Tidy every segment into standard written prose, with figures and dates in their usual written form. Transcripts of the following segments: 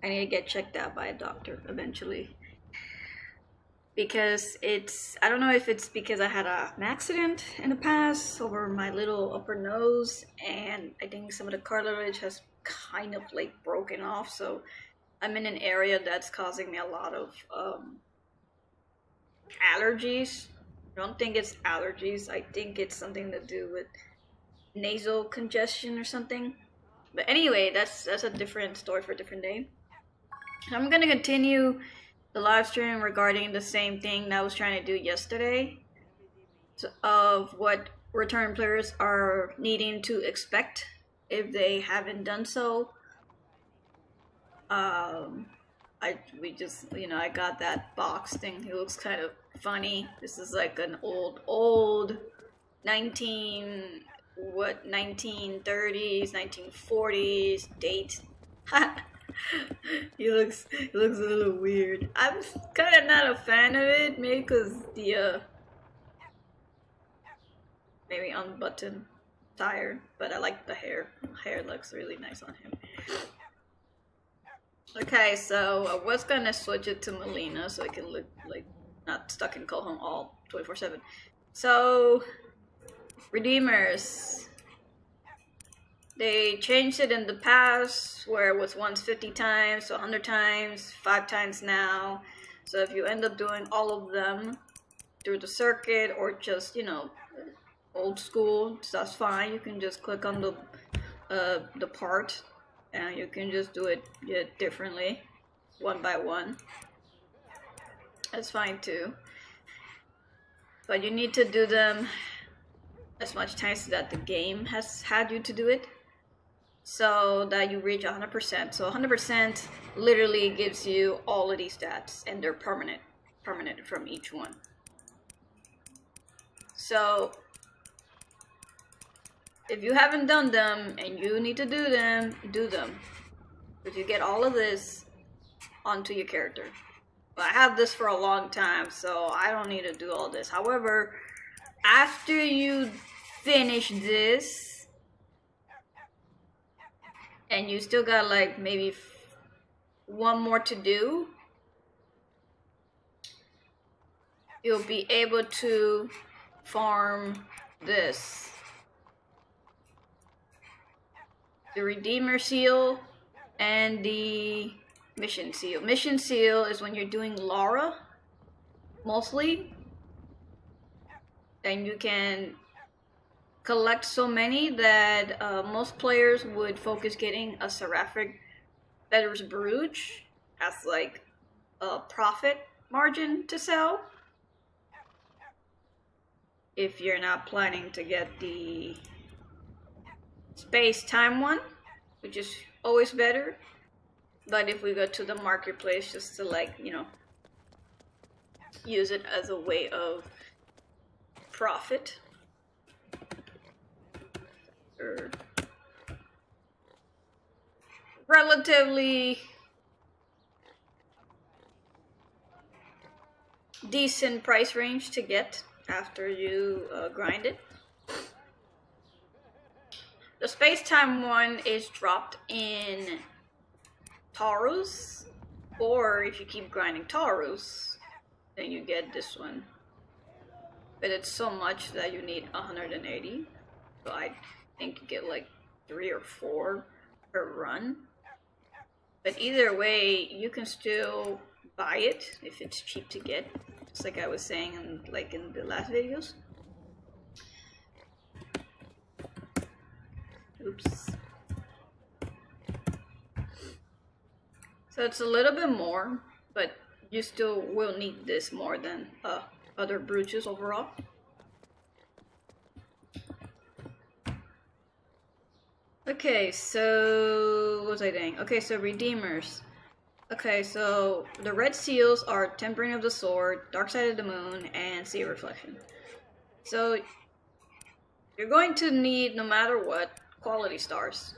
I need to get checked out by a doctor eventually. Because I don't know if it's because I had an accident in the past over my little upper nose, and I think some of the cartilage has kind of like broken off, so I'm in an area that's causing me a lot of allergies. I don't think it's allergies, I think it's something to do with nasal congestion or something. But anyway, that's a different story for a different day. I'm gonna continue the live stream regarding the same thing that I was trying to do yesterday, of what return players are needing to expect if they haven't done so. I got that box thing. It looks kind of funny. This is like an old 1930s, 1940s date. He looks a little weird. I'm kind of not a fan of it, maybe because the maybe unbuttoned tire, but I like the hair. Hair looks really nice on him. Okay, so I was gonna switch it to Melina so I can look like not stuck in Cohom all 24/7. So Redeemers, they changed it in the past where it was once 50 times, so 100 times, 5 times now. So if you end up doing all of them through the circuit or just, old school, that's fine. You can just click on the part and you can just do it differently, one by one. That's fine too. But you need to do them as much times that the game has had you to do it, so that you reach 100%. So 100% literally gives you all of these stats, and they're permanent from each one. So if you haven't done them and you need to do them, do them. Because you get all of this onto your character. But I have this for a long time, so I don't need to do all this. However, after you finish this, and you still got like maybe one more to do, you'll be able to farm this. The Redeemer Seal and the Mission Seal. Mission Seal is when you're doing Lara, mostly. And you can collect so many that most players would focus getting a Seraphic Feathers Brooch as like a profit margin to sell. If you're not planning to get the space-time one, which is always better. But if we go to the marketplace just to use it as a way of profit. Or relatively decent price range to get after you grind it. The space-time one is dropped in Taurus, or if you keep grinding Taurus, then you get this one. But it's so much that you need 180, so I think you get like 3 or 4 per run. But either way, you can still buy it if it's cheap to get, just like I was saying in the last videos. Oops. So it's a little bit more, but you still will need this more than other brooches overall. Okay, so what was I saying? Okay, so Redeemers. Okay, so the red seals are Tempering of the Sword, Dark Side of the Moon, and Sea Reflection. So you're going to need, no matter what, quality stars.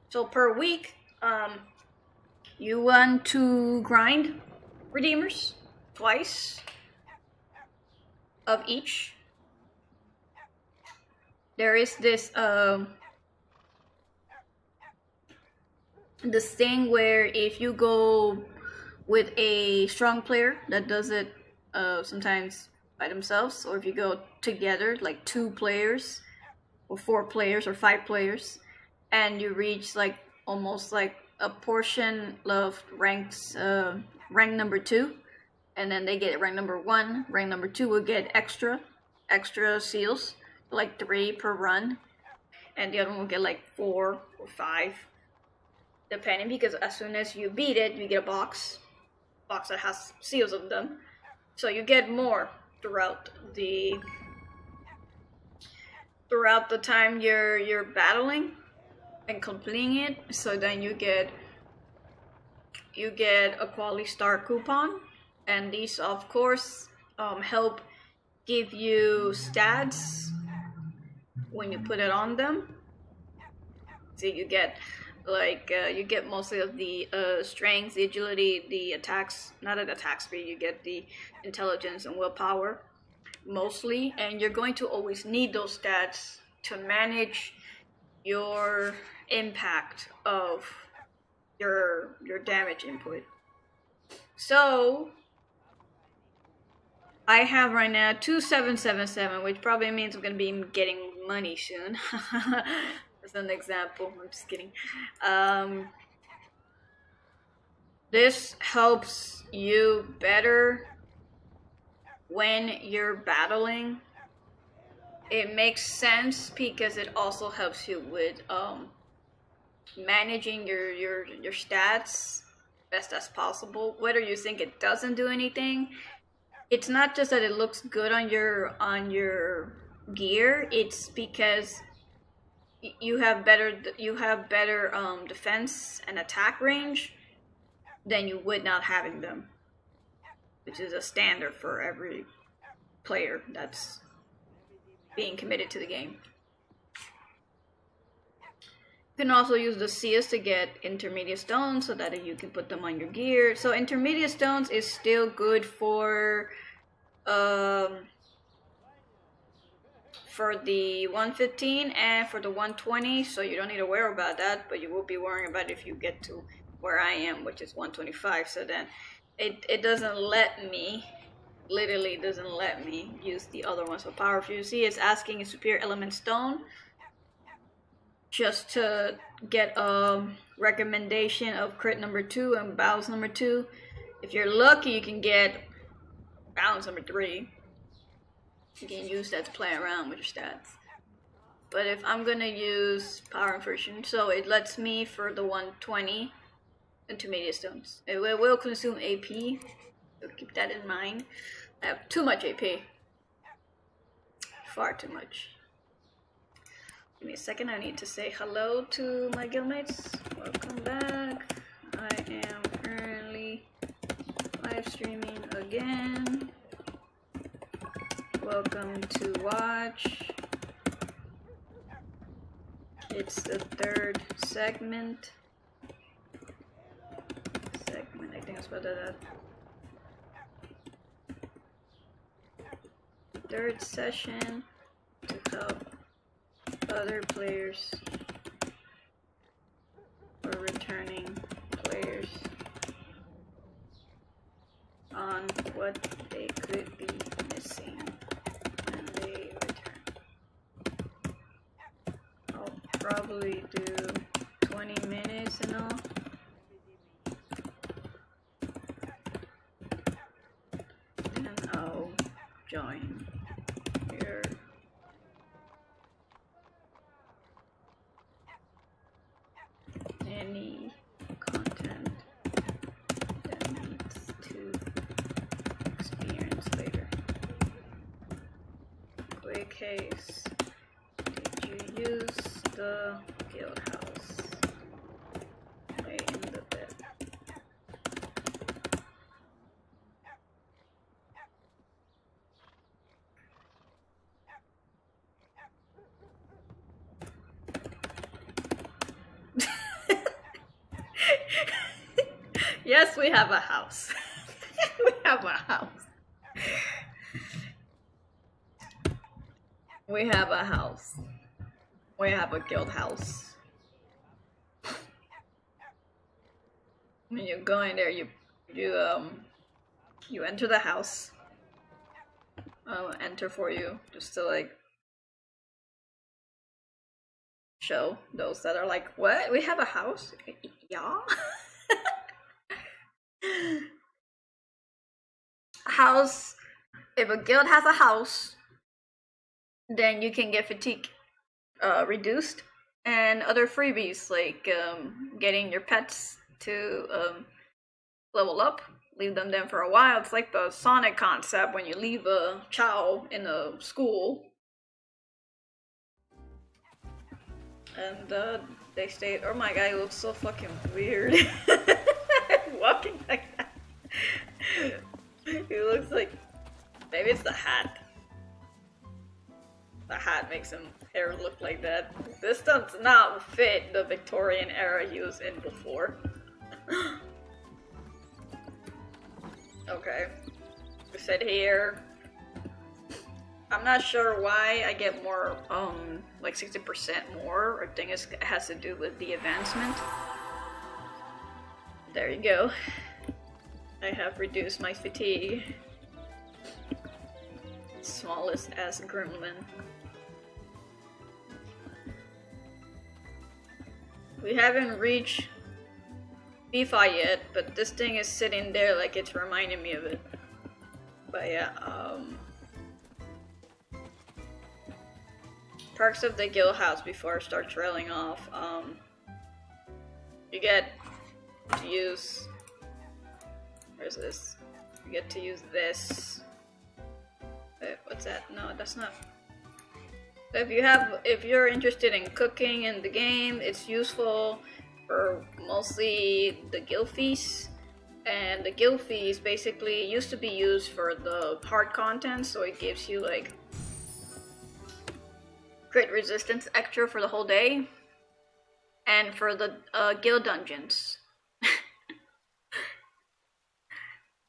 So per week, you want to grind Redeemers twice of each. There is this this thing where if you go with a strong player that does it sometimes by themselves, or if you go together like 2 players or 4 players or 5 players, and you reach like almost like a portion of ranks, rank number 2, and then they get rank number 1, rank number 2 will get extra seals, like 3 per run, and the other one will get like 4 or 5 depending, because as soon as you beat it you get a box that has seals of them, so you get more throughout the time you're battling and completing it. So then you get a quality star coupon, and these of course help give you stats when you put it on them. So you get like you get mostly of the strength, the agility, the attacks, not an attack speed, you get the intelligence and willpower mostly, and you're going to always need those stats to manage your impact of your damage input. So I have right now 2777, which probably means I'm gonna be getting money soon. As an example, I'm just kidding. This helps you better when you're battling. It makes sense because it also helps you with managing your stats best as possible. Whether you think it doesn't do anything, it's not just that it looks good on your gear. It's because you have better defense and attack range than you would not having them, which is a standard for every player that's being committed to the game. You can also use the seals to get intermediate stones so that you can put them on your gear. So intermediate stones is still good for the 115 and for the 120, so you don't need to worry about that, but you will be worrying about it if you get to where I am, which is 125. So then it doesn't let me, literally doesn't let me use the other ones. So power, if you see, it's asking a superior element stone just to get a recommendation of crit number 2 and balance number 2. If you're lucky, you can get balance number 3. You can use that to play around with your stats. But if I'm gonna use power inversion, so it lets me for the 120 intermediate stones. It will consume AP, so keep that in mind. I have too much AP. Far too much. Give me a second, I need to say hello to my guildmates. Welcome back. I am currently live streaming again. Welcome to watch. It's the 3rd segment. I think that's what that. 3rd session to help other players or returning players on what they could be missing when they return. I'll probably do 20 minutes and all. And I'll join here. Any content that needs to experience later. Quick case. Did you use the guild house? Lay in the bed. Yes, we have a house. We have a house. We have a house. We have a guild house. When you go in there, you enter the house. I'll enter for you just to like show those that are like, what? We have a house? Yeah. House. If a guild has a house, then you can get fatigue reduced and other freebies like getting your pets to level up, leave them there for a while. It's like the Sonic concept when you leave a child in a school and they stay. Oh my god, he looks so fucking weird. Walking like that. He looks like, maybe it's the hat. The hat makes him hair look like that. This does not fit the Victorian era he was in before. Okay. We said here. I'm not sure why I get more, like 60% more. I think it has to do with the advancement. There you go. I have reduced my fatigue. Smallest as gremlin. We haven't reached FIFA yet, but this thing is sitting there like it's reminding me of it. But yeah, perks of the guild house before I start trailing off. You get to use, where's this? You get to use this. Wait, what's that? No, that's not. So if you're interested in cooking in the game, it's useful for mostly the guild feasts. And the guild feast basically used to be used for the hard content, so it gives you like crit resistance extra for the whole day. And for the guild dungeons.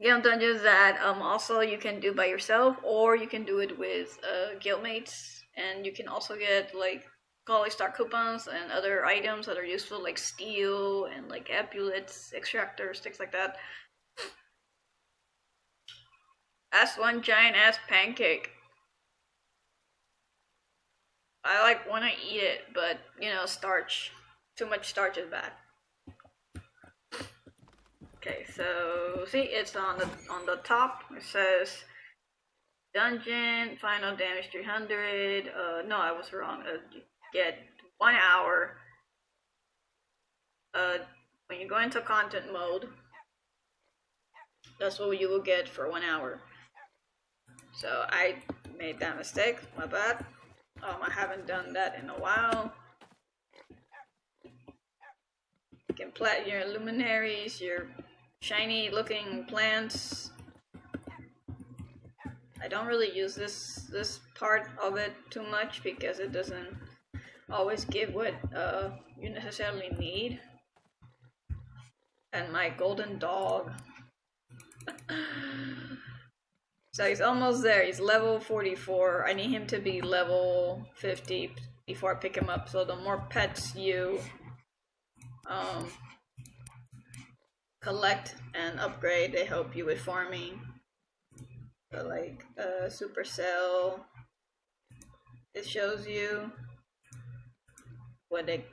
Guild dungeons that also you can do by yourself, or you can do it with guildmates. And you can also get like Golly Star coupons and other items that are useful, like steel and like amulets, extractors, things like that. That's one giant ass pancake. I like want to eat it, but you know, starch. Too much starch is bad. Okay, so see, it's on the top. It says dungeon, final damage 300. No, I was wrong. You get 1 hour. When you go into content mode, that's what you will get for 1 hour. So I made that mistake. My bad. I haven't done that in a while. You can plant your luminaries, your shiny looking plants. I don't really use this part of it too much because it doesn't always give what you necessarily need. And my golden dog. So he's almost there. He's level 44. I need him to be level 50 before I pick him up. So the more pets you collect and upgrade, they help you with farming. So like Supercell, it shows you what they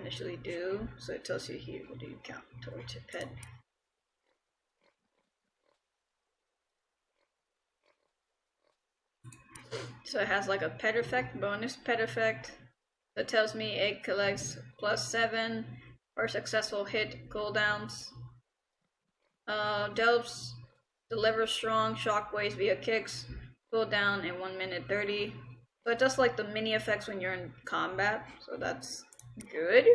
initially do. So it tells you here what do you count towards your pet. So it has like a pet effect, bonus pet effect that tells me it collects +7 for successful hit cooldowns. Delivers strong shockwaves via kicks, cooldown in 1 minute 30. So it does like the mini effects when you're in combat, so that's good.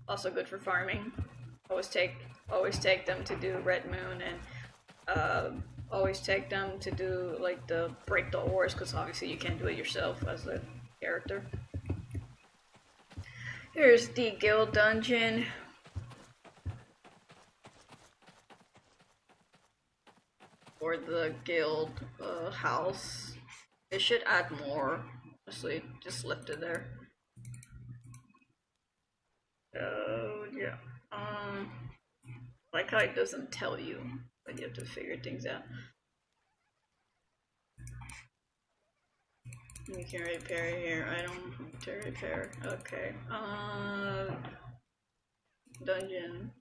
Also good for farming. Always take them to do Red Moon, and always take them to do like the break the ores, because obviously you can't do it yourself as a character. Here's the guild dungeon. Or the guild house. It should add more. Honestly, just left it there. Oh yeah. like how it doesn't tell you, but you have to figure things out. You can repair here. I don't need to repair. Okay. Dungeon.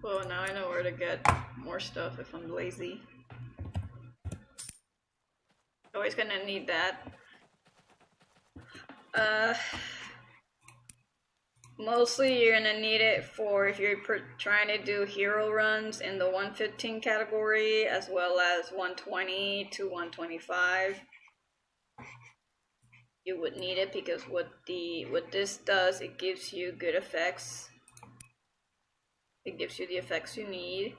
Well, now I know where to get more stuff if I'm lazy. Always gonna need that. Mostly you're gonna need it for if you're trying to do hero runs in the 115 category, as well as 120 to 125. You would need it because what this does, it gives you good effects. It gives you the effects you need.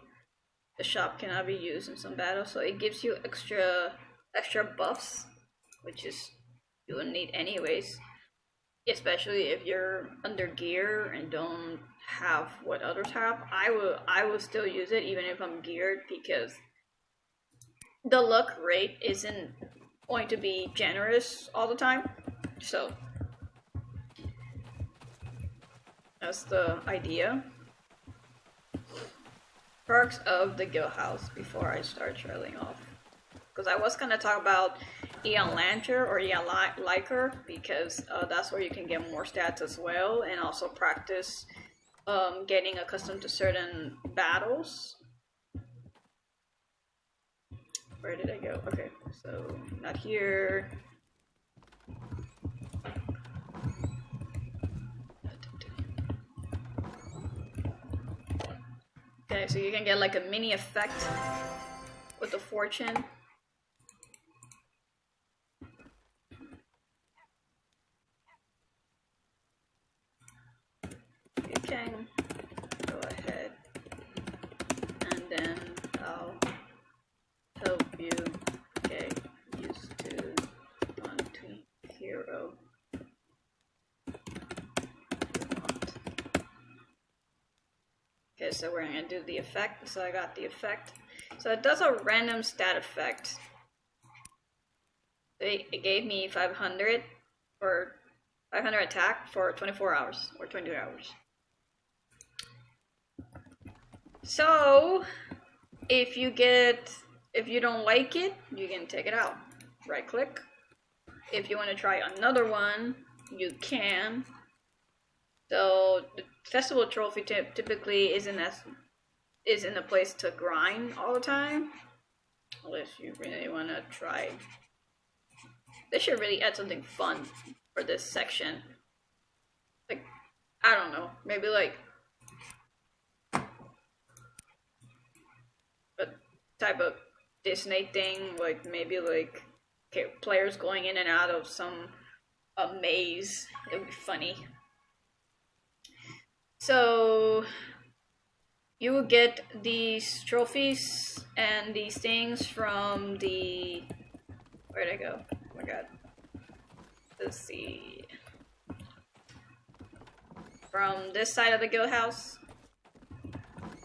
The shop cannot be used in some battles, so it gives you extra buffs, which is you would need anyways. Especially if you're under gear and don't have what others have. I will still use it even if I'm geared, because the luck rate isn't going to be generous all the time. So that's the idea. Perks of the guild house before I start trailing off. Because I was gonna talk about Eon Lancer or Eon Liker, because that's where you can get more stats as well, and also practice getting accustomed to certain battles. Where did I go? Okay, so not here. Okay, so you can get like a mini effect with the fortune. You can go ahead and then I'll help you get used to hunting hero. Okay, so we're gonna do the effect. So I got the effect. So it does a random stat effect. It gave me 500 for 500 attack for 24 hours or 22 hours. So if you don't like it, you can take it out. Right click. If you want to try another one, you can. So the festival trophy typically isn't a place to grind all the time, unless you really want to try. They should really add something fun for this section. Like, I don't know, maybe like a type of Disney thing, like maybe like players going in and out of a maze. It would be funny. So you will get these trophies and these things from the... Where'd I go? Oh my god. Let's see. From this side of the guild house.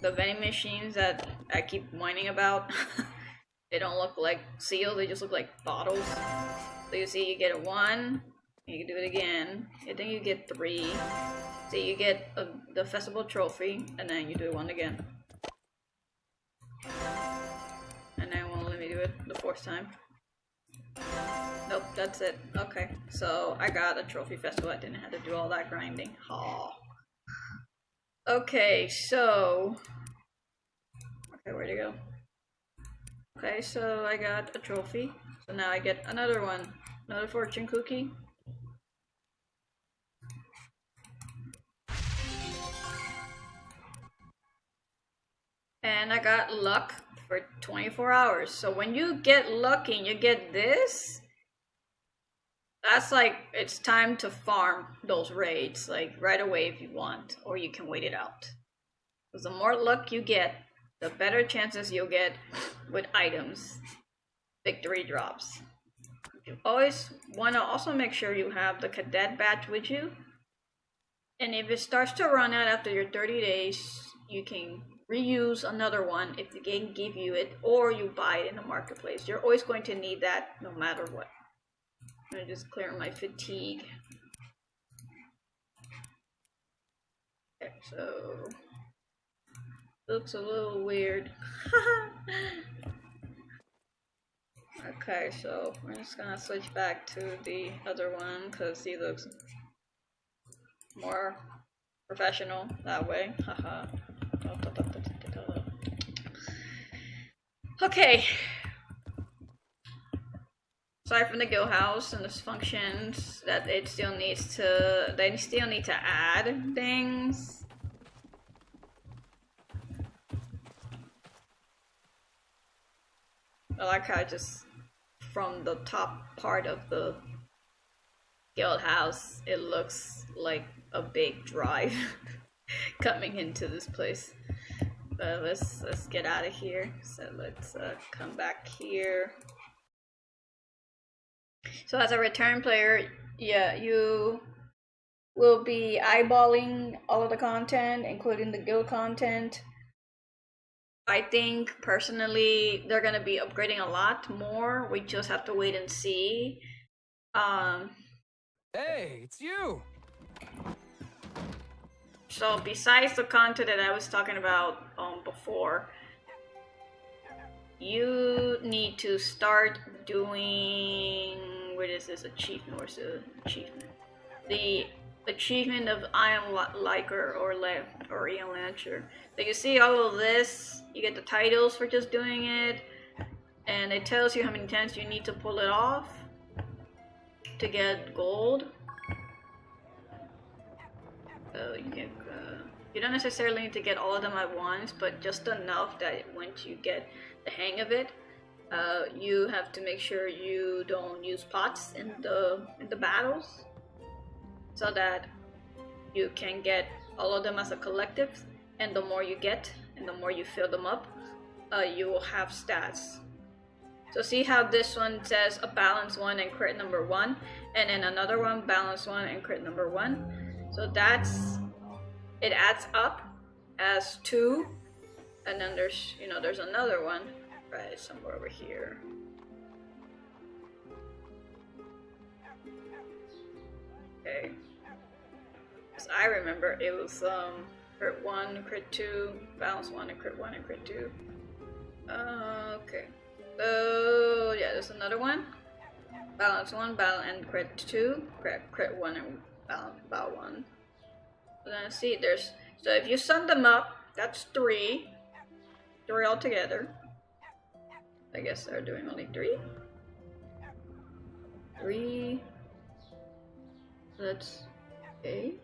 The vending machines that I keep whining about. They don't look like seals, they just look like bottles. So you see, you get a 1, you can do it again. I think you get 3. So you get the festival trophy, and then you do 1 again. And then it won't let me do it the 4th time. Nope, that's it. Okay, so I got a trophy festival. I didn't have to do all that grinding. Aw. Okay, so... Okay, where'd it go? Okay, so I got a trophy. So now I get another one. Another fortune cookie. And I got luck for 24 hours. So when you get lucky and you get this, that's like, it's time to farm those raids, like right away if you want, or you can wait it out. Because the more luck you get, the better chances you'll get with items, victory drops. You always want to also make sure you have the cadet badge with you. And if it starts to run out after your 30 days, you can reuse another one if the game give you it, or you buy it in the marketplace. You're always going to need that no matter what. I'm gonna just clear my fatigue. Okay, so Looks a little weird. Okay, so we're just gonna switch back to the other one because he looks more professional that way. Haha. Okay. Aside from the guild house and its functions, that they still need to add things. I like how just from the top part of the guild house, it looks like a big drive coming into this place. But let's get out of here. So let's come back here. So as a return player, yeah, you will be eyeballing all of the content, including the guild content. I think personally they're gonna be upgrading a lot more. We just have to wait and see. Hey, it's you. So besides the content that I was talking about before, you need to start doing, what is this achievement? Where's the achievement? The achievement of Iron Liker or Iron Lancer. So you see all of this, you get the titles for just doing it, and it tells you how many times you need to pull it off to get gold. You don't necessarily need to get all of them at once, but just enough that once you get the hang of it, you have to make sure you don't use pots in the battles, so that you can get all of them as a collective. And the more you get, and the more you fill them up, you will have stats. So see how this one says a balance 1 and crit number 1, and then another one balance 1 and crit number 1. So it adds up as 2, and then there's another one right somewhere over here. Okay, as I remember, it was crit 1, crit 2, balance 1, and crit 1 and crit 2. Okay. So yeah, there's another one. Balance 1, balance and crit 2, crit 1 and balance 1. So then see, so if you sum them up, that's 3 altogether. I guess they're doing only 3. 3. That's okay.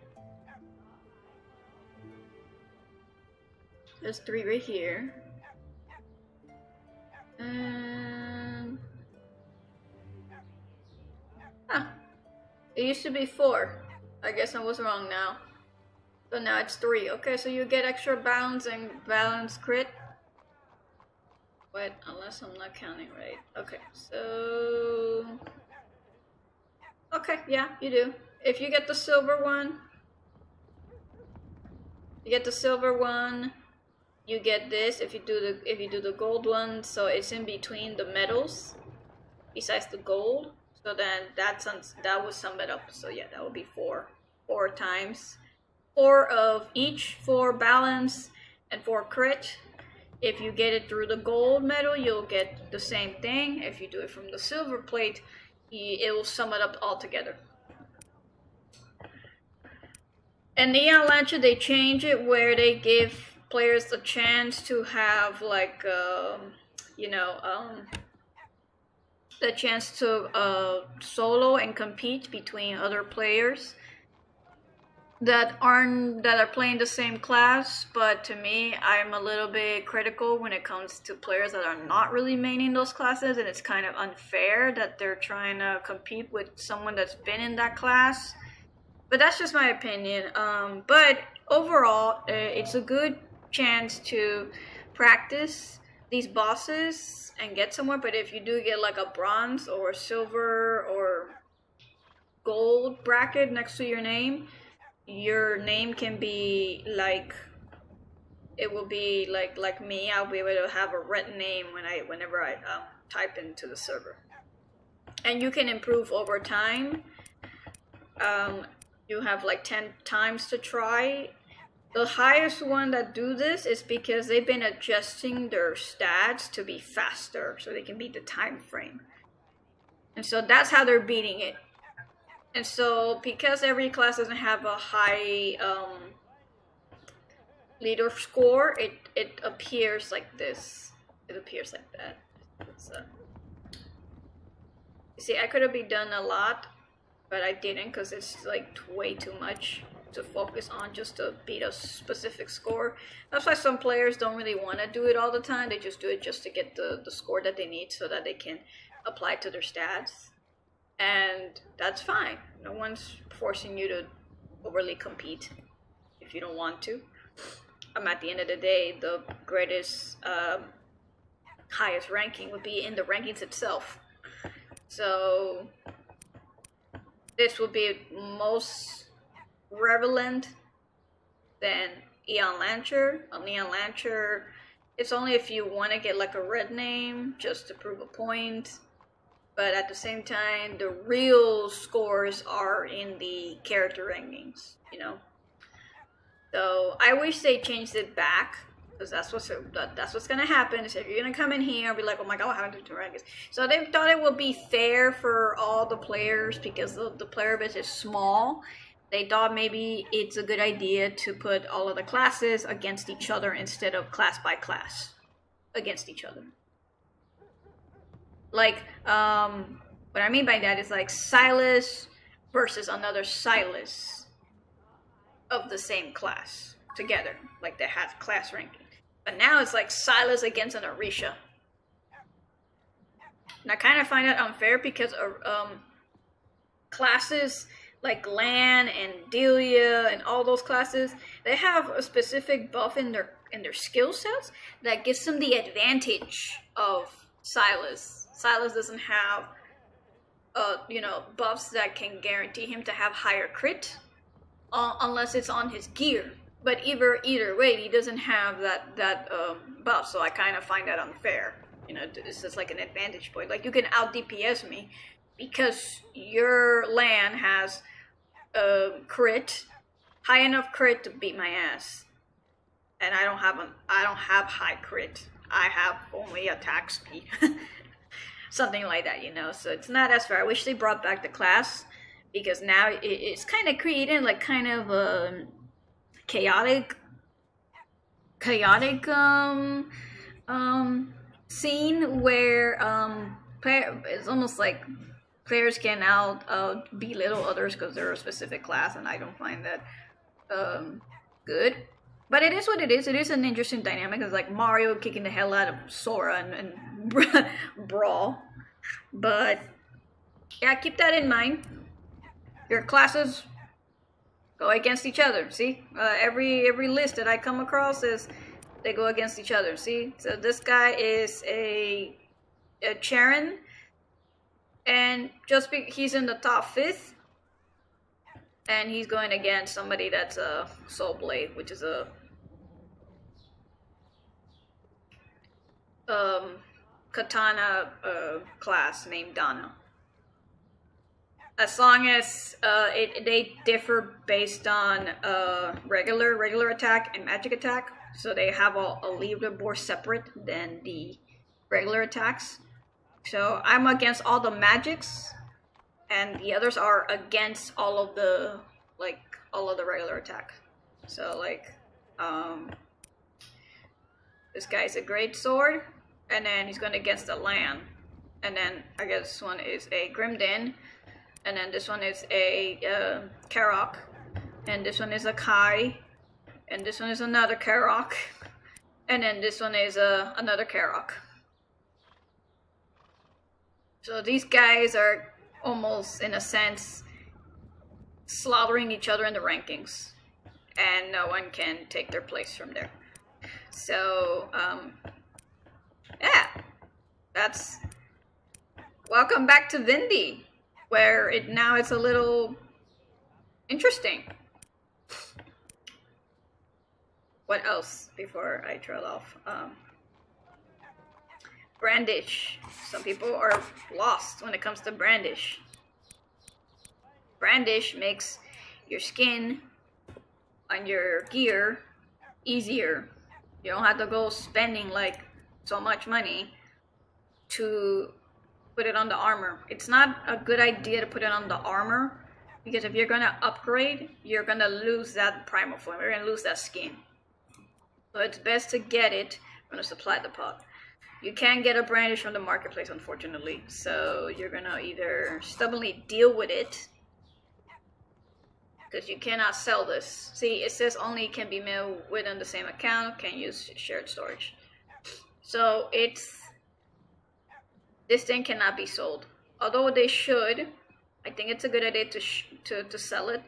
There's 3 right here. And it used to be 4. I guess I was wrong now. So now it's 3. Okay, so you get extra balance and balance crit. Wait, unless I'm not counting right. Okay, so okay, yeah, you do. If you get the silver one, you get this. If you do the gold one, so it's in between the metals, besides the gold. So then that would sum it up. So yeah, that would be 4 times 4 of each, 4 balance and 4 crit. If you get it through the gold medal, you'll get the same thing. If you do it from the silver plate, it will sum it up all together. And Neon Lancer, they change it where they give players a chance to have like the chance to solo and compete between other players that are playing the same class. But to me, I'm a little bit critical when it comes to players that are not really maining those classes, and it's kind of unfair that they're trying to compete with someone that's been in that class. But that's just my opinion. But overall, it's a good chance to practice these bosses and get somewhere. But if you do get like a bronze or silver or gold bracket next to your name can be like, it will be like me. I'll be able to have a red name whenever I type into the server. And you can improve over time. You have like 10 times to try, The highest one that do this is because they've been adjusting their stats to be faster so they can beat the time frame. And so that's how they're beating it. And so because every class doesn't have a high leader score, it appears like this. It appears like that. See, I could have been done a lot, but I didn't because it's like way too much to focus on just to beat a specific score. That's why some players don't really want to do it all the time. They just do it just to get the score that they need so that they can apply to their stats. And that's fine. No one's forcing you to overly compete if you don't want to. At the end of the day, the greatest, highest ranking would be in the rankings itself. So this will be most relevant than Eon Lancer. On Eon Lancer, it's only if you want to get like a red name just to prove a point. But at the same time, the real scores are in the character rankings, you know. So I wish they changed it back, because that's what's gonna happen. So if you're gonna come in here and be like, oh my god, what happened to the rankings? So they thought it would be fair for all the players because the player base is small. They thought maybe it's a good idea to put all of the classes against each other instead of class by class against each other. Like, what I mean by that is like Silas versus another Silas of the same class together. Like they had class ranking. But now it's like Silas against an Orisha. And I kind of find that unfair because classes like Lan and Delia and all those classes, they have a specific buff in their skill sets that gives them the advantage of Silas. Silas doesn't have, buffs that can guarantee him to have higher crit, unless it's on his gear. But either way, he doesn't have that buff. So I kind of find that unfair. You know, this is like an advantage point. Like you can out DPS me because your Lan has crit, high enough crit to beat my ass, and I don't have high crit. I have only attack speed. Something like that, you know, so it's not as fair. I wish they brought back the class because now it's kind of creating like kind of a chaotic scene where it's almost like players can out belittle others because they're a specific class, and I don't find that good. But it is what it is. It is an interesting dynamic. It's like Mario kicking the hell out of Sora and Brawl. But yeah, keep that in mind. Your classes go against each other. See, every list that I come across is they go against each other. See, so this guy is a Charon, and he's in the top 5th. And he's going against somebody that's a Soul Blade, which is a katana class named Donna. As long as they differ based on regular attack and magic attack, so they have a leaderboard separate than the regular attacks. So I'm against all the magics, and the others are against all of the regular attack. So like this guy's a great sword, and then he's going against the Lan, and then I guess this one is a Grimden, and then this one is a Karok, and this one is a Kai, and this one is another Karok, and then this one is another Karok. So these guys are almost, in a sense, slaughtering each other in the rankings, and no one can take their place from there. So, yeah, that's welcome back to Vindy, where now it's a little interesting. What else before I trail off? Brandish. Some people are lost when it comes to Brandish. Brandish makes your skin on your gear easier. You don't have to go spending like so much money to put it on the armor. It's not a good idea to put it on the armor, because if you're gonna upgrade, you're gonna lose that primal form. You're gonna lose that skin. So it's best to get it from the supply depot. You can't get a brandish from the marketplace, unfortunately. So you're gonna either stubbornly deal with it, because you cannot sell this. See, it says only can be mailed within the same account, can't use shared storage. So this thing cannot be sold. Although they should, I think it's a good idea to sell it.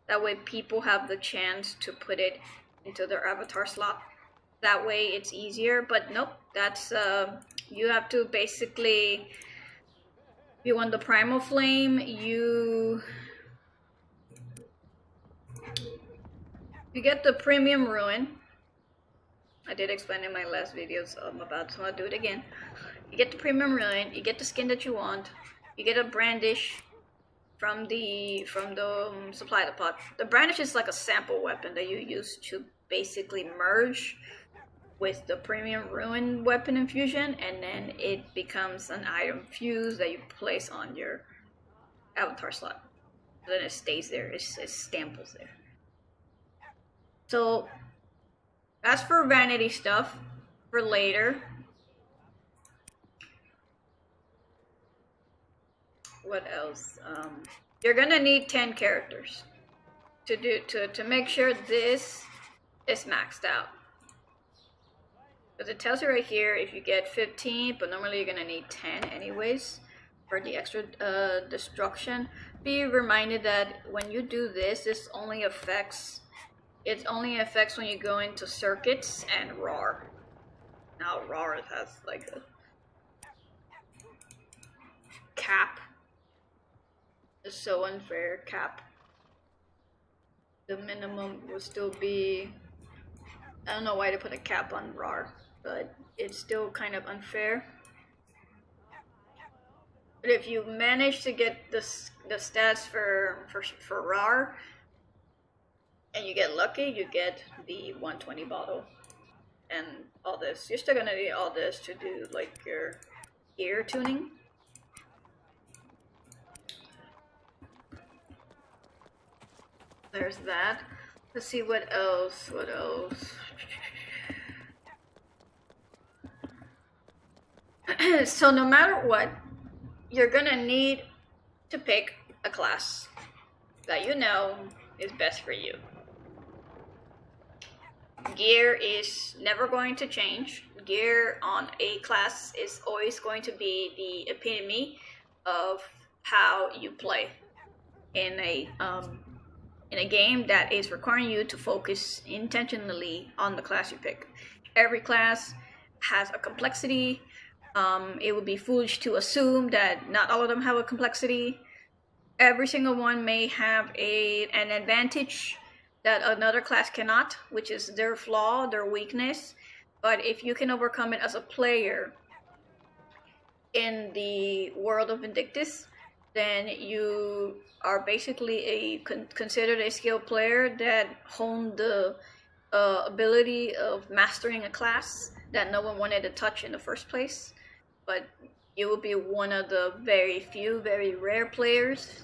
That way people have the chance to put it into their avatar slot. That way it's easier, but nope, that's, you have to basically, if you want the primal flame, you get the premium ruin. I did explain in my last videos about, so I'll do it again. You get the premium ruin, you get the skin that you want, you get a brandish from the supply depot. The brandish is like a sample weapon that you use to basically merge with the premium ruin weapon infusion, and then it becomes an item fuse that you place on your avatar slot. Then it stays there, it stamples there. So that's for vanity stuff for later. What else? You're gonna need 10 characters to make sure this is maxed out. Because it tells you right here if you get 15, but normally you're gonna need 10 anyways for the extra destruction. Be reminded that when you do this, it only affects when you go into circuits and RAR. Now RAR has like a cap. It's so unfair. Cap. The minimum will still be, I don't know why they put a cap on RAR, but it's still kind of unfair. But if you manage to get the stats for RAR, and you get lucky, you get the 120 bottle and all this. You're still gonna need all this to do like your ear tuning. There's that. Let's see what else. What else? So no matter what, you're gonna need to pick a class that you know is best for you. Gear is never going to change. Gear on a class is always going to be the epitome of how you play in a game that is requiring you to focus intentionally on the class you pick. Every class has a complexity. It would be foolish to assume that not all of them have a complexity. Every single one may have an advantage that another class cannot, which is their flaw, their weakness. But if you can overcome it as a player in the world of Vindictus, then you are basically considered a skilled player that honed the ability of mastering a class that no one wanted to touch in the first place. But you will be one of the very few, very rare players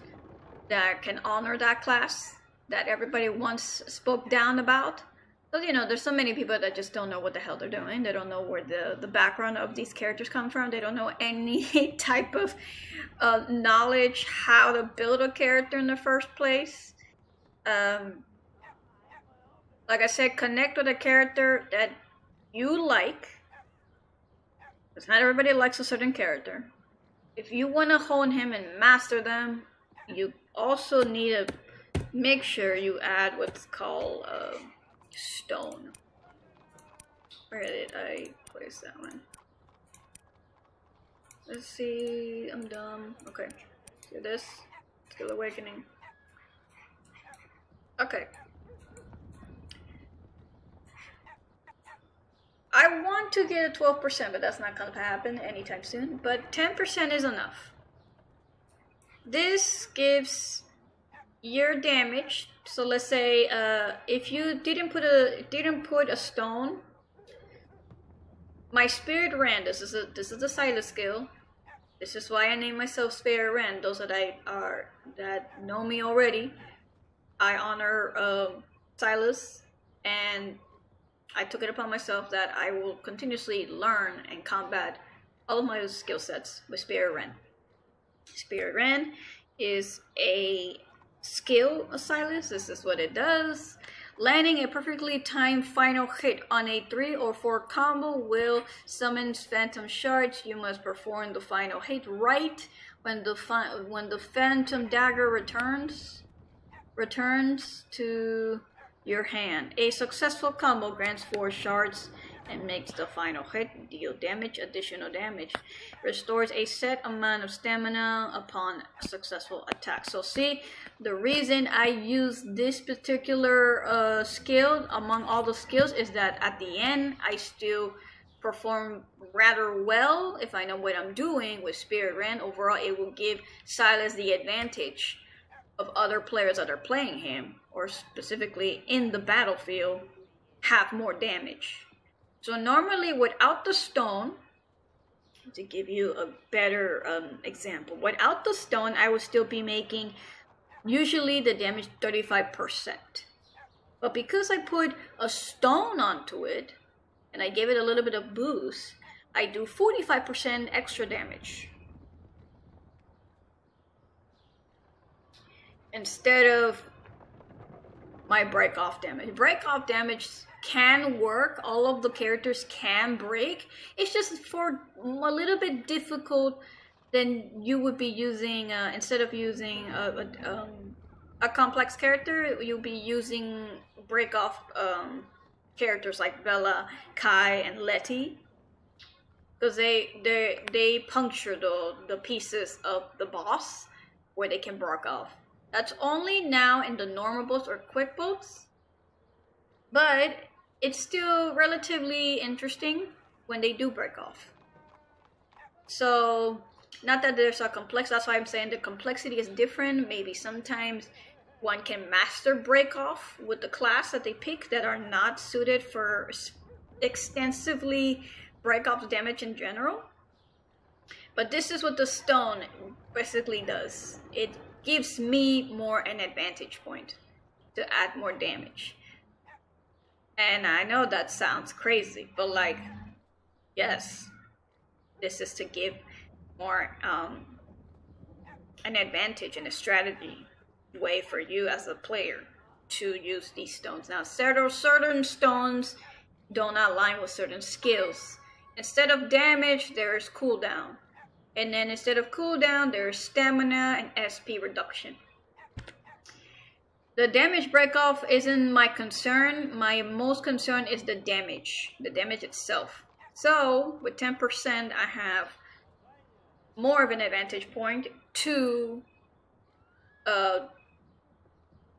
that can honor that class that everybody once spoke down about. Because, you know, there's so many people that just don't know what the hell they're doing. They don't know where the background of these characters come from. They don't know any type of knowledge how to build a character in the first place. Like I said, connect with a character that you like. Because not everybody likes a certain character. If you want to hone him and master them, you also need to make sure you add what's called stone. Where did I place that one? Let's see, I'm dumb. Okay, see this? Skill Awakening. Okay. I want to get a 12%, but that's not going to happen anytime soon. But 10% is enough. This gives your damage So let's say if you didn't put a stone, my Spirit Ran. This is the Silas skill. This is why I name myself Spirit Ran. Those that know me already, I honor Silas, and I took it upon myself that I will continuously learn and combat all of my skill sets with Spirit Ran. Spirit Ran is a skill of Silas. This is what it does. Landing a perfectly timed final hit on a 3 or 4 combo will summon phantom shards. You must perform the final hit right when the phantom dagger returns to your hand. A successful combo grants 4 shards and makes the final hit deal additional damage. Restores a set amount of stamina upon a successful attack. So see, the reason I use this particular skill among all the skills is that at the end I still perform rather well if I know what I'm doing with Spirit Ran. Overall, it will give Silas the advantage of other players that are playing him, or specifically in the battlefield, have more damage. So normally without the stone, to give you a better example, without the stone I would still be making usually the damage 35%. But because I put a stone onto it and I gave it a little bit of boost, I do 45% extra damage. Instead of my break off damage. Break off damage can work, all of the characters can break. It's just for a little bit difficult than you would be using, instead of using a complex character, you'll be using break off characters like Bella, Kai, and Letty, because they puncture the pieces of the boss where they can break off. That's only now in the normal boats or quick boats, but it's still relatively interesting when they do break off. So, not that they're so complex, that's why I'm saying the complexity is different. Maybe sometimes one can master break off with the class that they pick that are not suited for extensively break off damage in general. But this is what the stone basically does. It gives me more an advantage point to add more damage. And I know that sounds crazy, but like, yes, this is to give more an advantage and a strategy way for you as a player to use these stones. Now, certain stones don't align with certain skills. Instead of damage, there's cooldown. And then instead of cooldown, there's stamina and SP reduction. The damage break-off isn't my concern. My most concern is the damage itself. So, with 10%, I have more of an advantage point to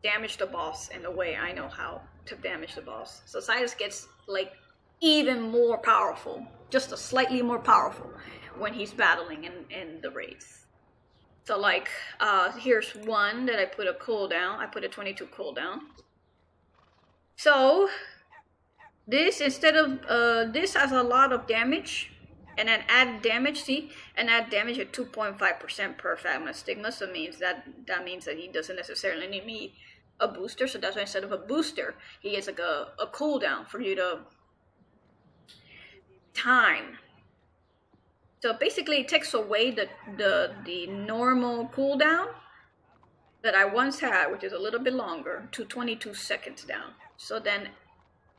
damage the boss in the way I know how to damage the boss. So Silas gets like even more powerful, just a slightly more powerful when he's battling in the raids. So like, here's one that I put a cooldown. I put a 22 cooldown. So this, instead of this has a lot of damage, and then add damage. See, and add damage at 2.5% per fragment stigma. So means that means that he doesn't necessarily need a booster. So that's why instead of a booster, he gets like a cooldown for you to time. So basically, it takes away the normal cooldown that I once had, which is a little bit longer, to 22 seconds down. So then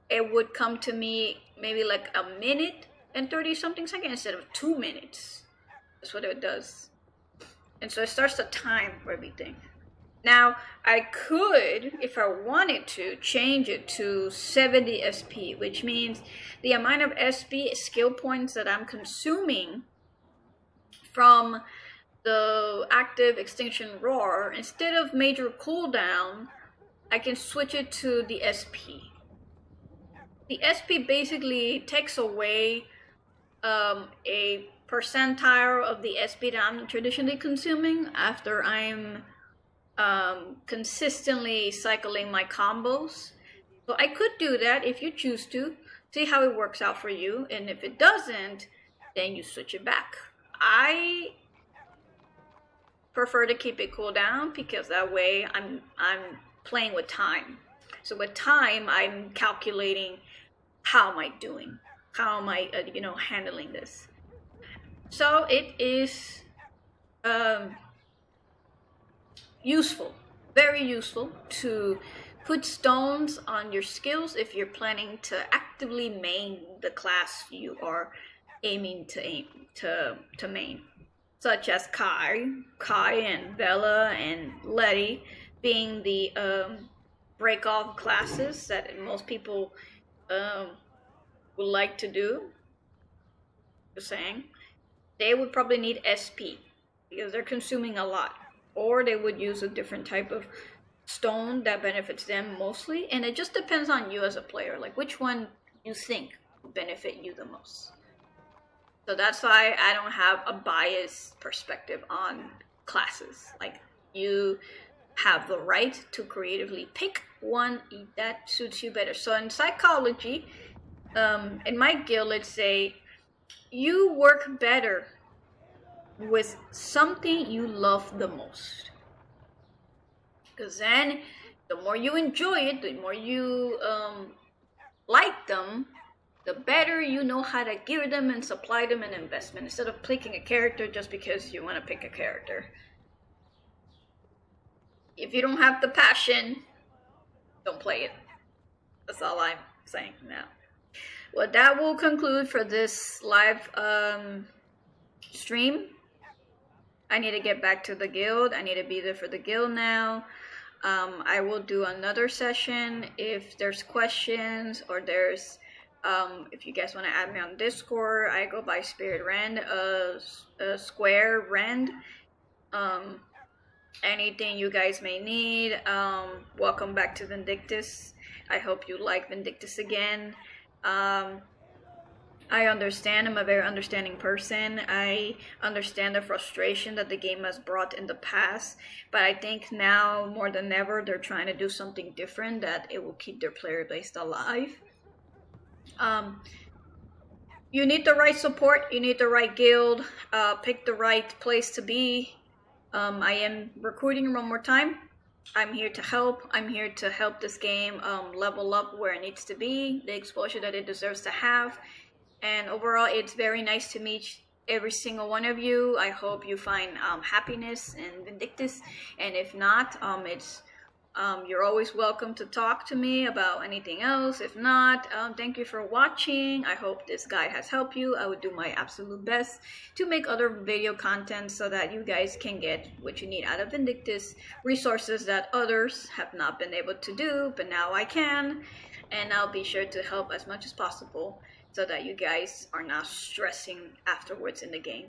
it would come to me maybe like a minute and 30 something seconds instead of 2 minutes. That's what it does. And so it starts to time everything. Now, I could, if I wanted to, change it to 70 SP, which means the amount of SP skill points that I'm consuming from the active Extinction Roar, instead of major cooldown, I can switch it to the SP. The SP basically takes away a percentile of the SP that I'm traditionally consuming after I'm consistently cycling my combos. So I could do that if you choose to. See how it works out for you, and if it doesn't, then you switch it back. I prefer to keep it cool down because that way I'm playing with time. So with time, I'm calculating how am I doing, how am I handling this. So it is useful, very useful to put stones on your skills if you're planning to actively main the class you are aiming to main, such as Kai and Bella and Letty being the break-off classes that most people would like to do. Just saying, they would probably need SP because they're consuming a lot, or they would use a different type of stone that benefits them mostly, and it just depends on you as a player, like which one you think will benefit you the most. So that's why I don't have a biased perspective on classes. Like, you have the right to creatively pick one that suits you better. So in psychology, in my guild, let's say you work better with something you love the most, because then the more you enjoy it, the more you like them, the better you know how to gear them and supply them an investment, instead of picking a character just because you want to pick a character. If you don't have the passion, don't play it. That's all I'm saying now. Well, that will conclude for this live stream. I need to get back to the guild. I need to be there for the guild now. I will do another session if there's questions, or there's if you guys want to add me on Discord. I go by Spirit Rend, Square Rend. Anything you guys may need. Welcome back to Vindictus. I hope you like Vindictus again. I understand. I'm a very understanding person. I understand the frustration that the game has brought in the past, but I think now more than ever they're trying to do something different that it will keep their player base alive. You need the right support. You need the right guild. Pick the right place to be. I am recruiting one more time. I'm here to help. I'm here to help this game level up where it needs to be, the exposure that it deserves to have. And overall, it's very nice to meet every single one of you. I hope you find happiness in Vindictus, and if not, you're always welcome to talk to me about anything else. If not, thank you for watching. I hope this guide has helped you. I would do my absolute best to make other video content so that you guys can get what you need out of Vindictus, resources that others have not been able to do, but now I can, and I'll be sure to help as much as possible so that you guys are not stressing afterwards in the game.